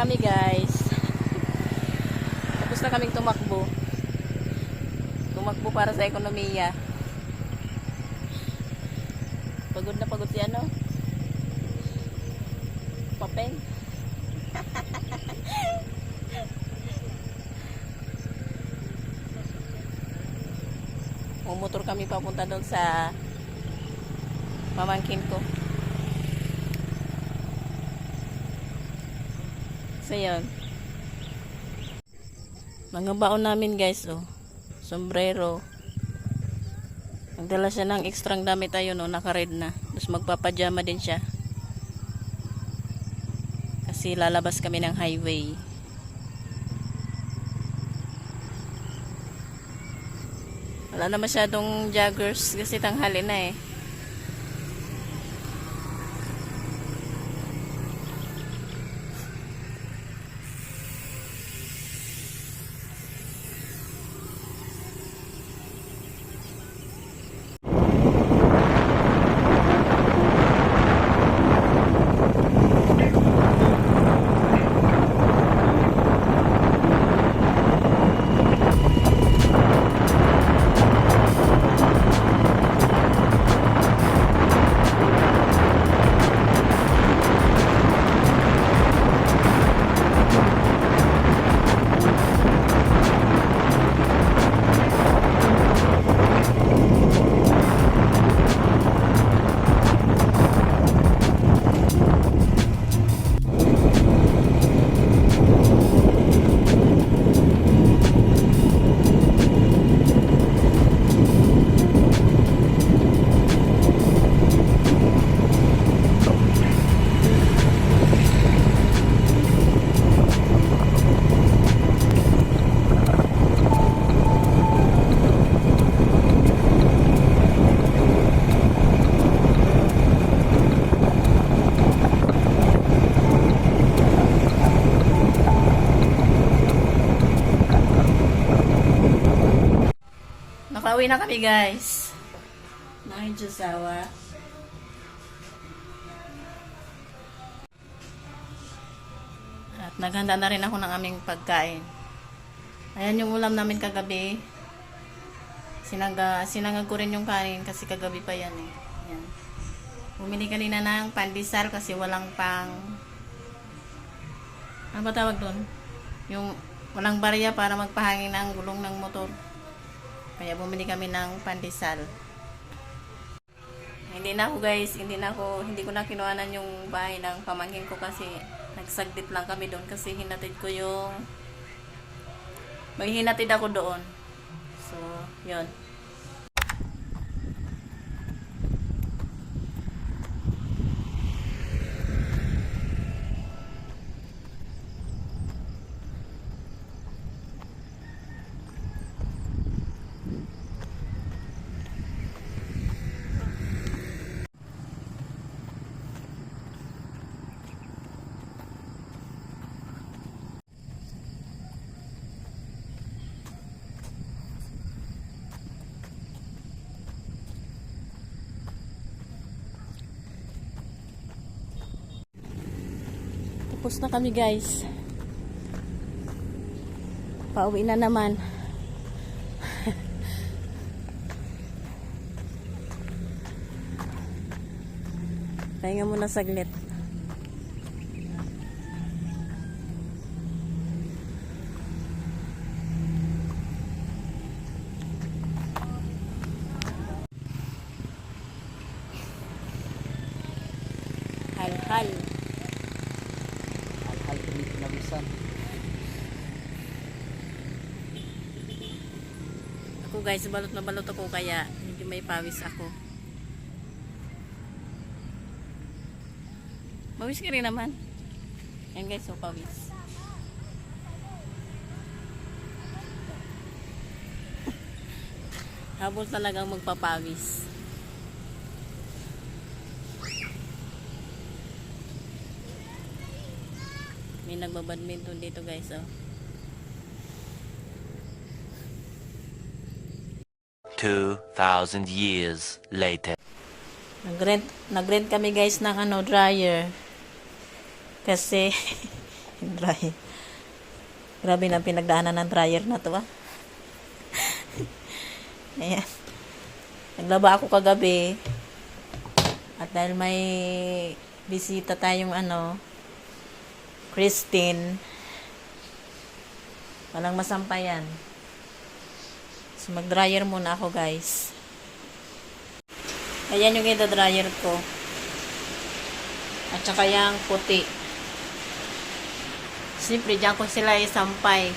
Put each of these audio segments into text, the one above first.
kami guys. Tapos na kaming tumakbo. Tumakbo para sa ekonomiya. Pagod na pagod si ano? Papeng. Mumotor kami papunta doon sa pamangkin ko. So yun. Mga baon namin guys, oh. Sombrero. Nagdala siya ng ekstrang damit ayun, oh, naka-red na. Tapos magpapajama din siya. Kasi lalabas kami ng highway. Wala na masyadong joggers kasi tanghali na eh. Nakauwi na kami guys. Mga Diyosawa. At naghanda na rin ako ng aming pagkain. Ayan yung ulam namin kagabi. Sinangag ko rin yung kanin kasi kagabi pa yan eh. Ayan. Bumili kanina ng pandesal kasi walang pang... Ano ba tawag doon? Yung walang barya para magpahangin ang gulong ng motor. Kaya bumili kami ng pandesal. Hindi na ako guys, hindi ko na kinuhanan yung bahay ng pamangkin ko kasi nagsaglit lang kami doon kasi hinatid ko yung maghinatid ako doon. So, yun. Tapos na kami guys. Pauwi na naman. Pahinga muna saglit. Hal-hal. Ako guys, balot na balot ako kaya hindi may pawis ako. Pawis ka rin naman. Yan guys, so pawis. Habol talagang magpapawis. May nagbabadminton dito guys, oh. 2,000 years later. Nag-rent kami guys ng dryer. Kasi Yung dryer. Grabe na pinagdaanan ng dryer na to, ah. Ayan. Naglaba ako kagabi. At dahil may bisita tayong Christine, walang masampayan. So, mag-dryer muna ako, guys. Ayan yung ida-dryer ko. At saka yung puti. Siyempre, dyan ko sila isampay.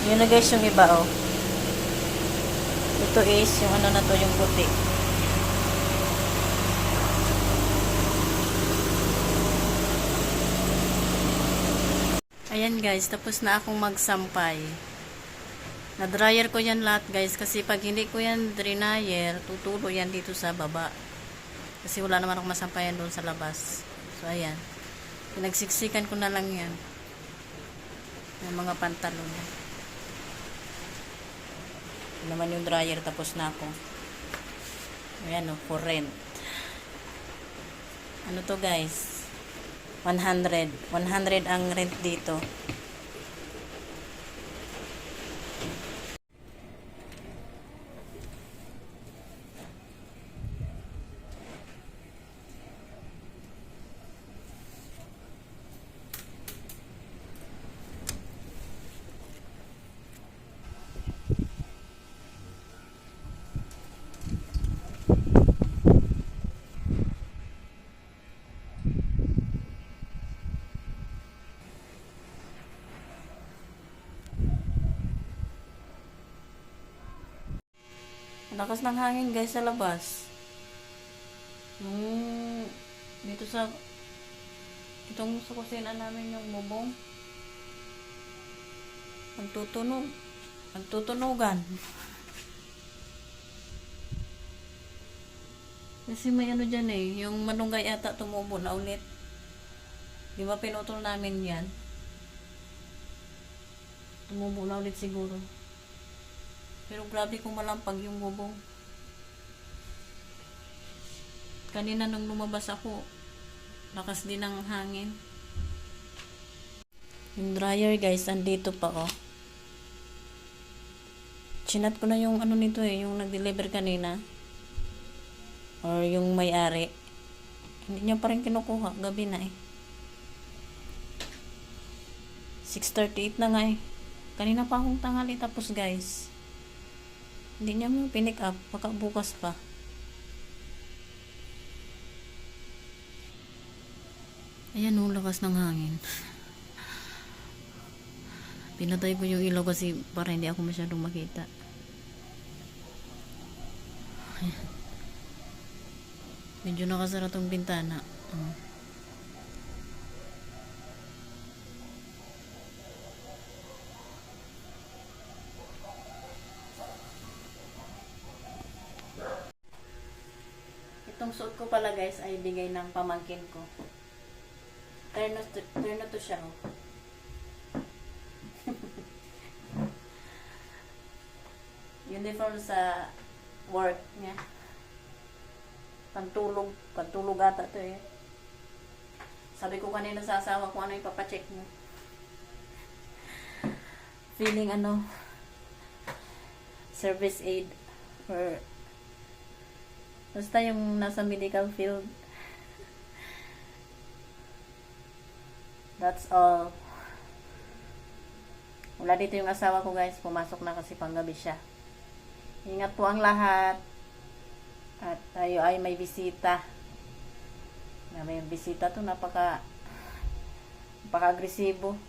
Yun na guys yung iba, oh. Ito is yung na to, yung puti. Ayan guys, tapos na akong magsampay. Na-dryer ko yan lahat guys, kasi pag hindi ko yan dryer, tutulo yan dito sa baba. Kasi wala naman akong masampayan doon sa labas. So ayan. Pinagsiksikan ko na lang yan. Yung mga pantalon. Naman yung dryer, tapos na ako. Ayan, oh, for rent. Ano to guys? 100 ang rent dito. Lakas ng hangin guys sa labas. Dito sa itong sa kusina namin yung bubong. Nagtutunugan. Kasi may dyan eh, yung manunggay ata tumubo na ulit. Di ba pinutol namin yan? Tumubo na ulit siguro. Pero grabe kung malampag yung bubong. Kanina nung lumabas ako, lakas din ng hangin. Yung dryer guys, andito pa, oh. Chinat ko na yung nito eh, yung nag-deliver kanina. Or yung may-ari. Hindi niya pa rin kinukuha, gabi na eh. 6:38 na nga eh. Kanina pa akong tanghali tapos guys. Hindi niya mo pinick up, baka bukas pa. Ayan o, lakas ng hangin. Pinatay ko yung ilaw kasi para hindi ako masyadong makita. Ayan. Medyo nakasara tong bintana. Itong suot ko pala guys ay bigay ng pamangkin ko. Terno to siya, oh. Uniform sa work niya. Pantulog ata to eh. Sabi ko kanina sa asawa ko ano yung papacheck mo. Feeling service aid or basta yung nasa medical field. That's all. Wala dito yung asawa ko guys. Pumasok na kasi panggabi siya. Ingat po ang lahat. At tayo ay may bisita. May bisita to, napaka-agresibo.